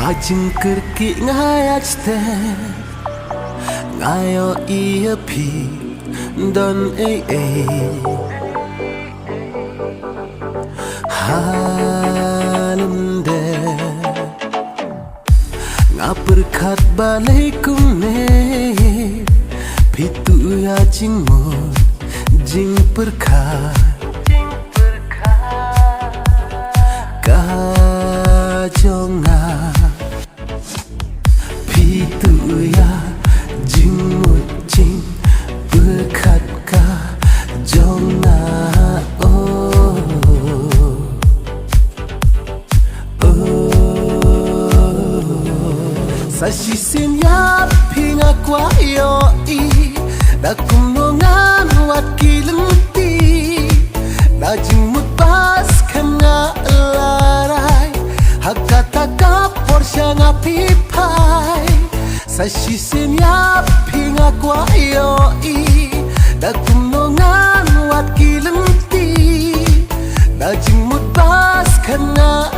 Ajing kerki ngayat ste ngayo iya pi don halunde ngaperkat balaikum ne pitu ya jingmon jing perkat kajonga pitu ya jingmon jing perkat kajonga Sasisin ya pinga kwa yo I dakum nongan wakilenti najing mutpas kena larai hakata ka porsya ngapipai Sasisin ya pinga kwa yo I dakum nongan wakilenti najing mutpas kena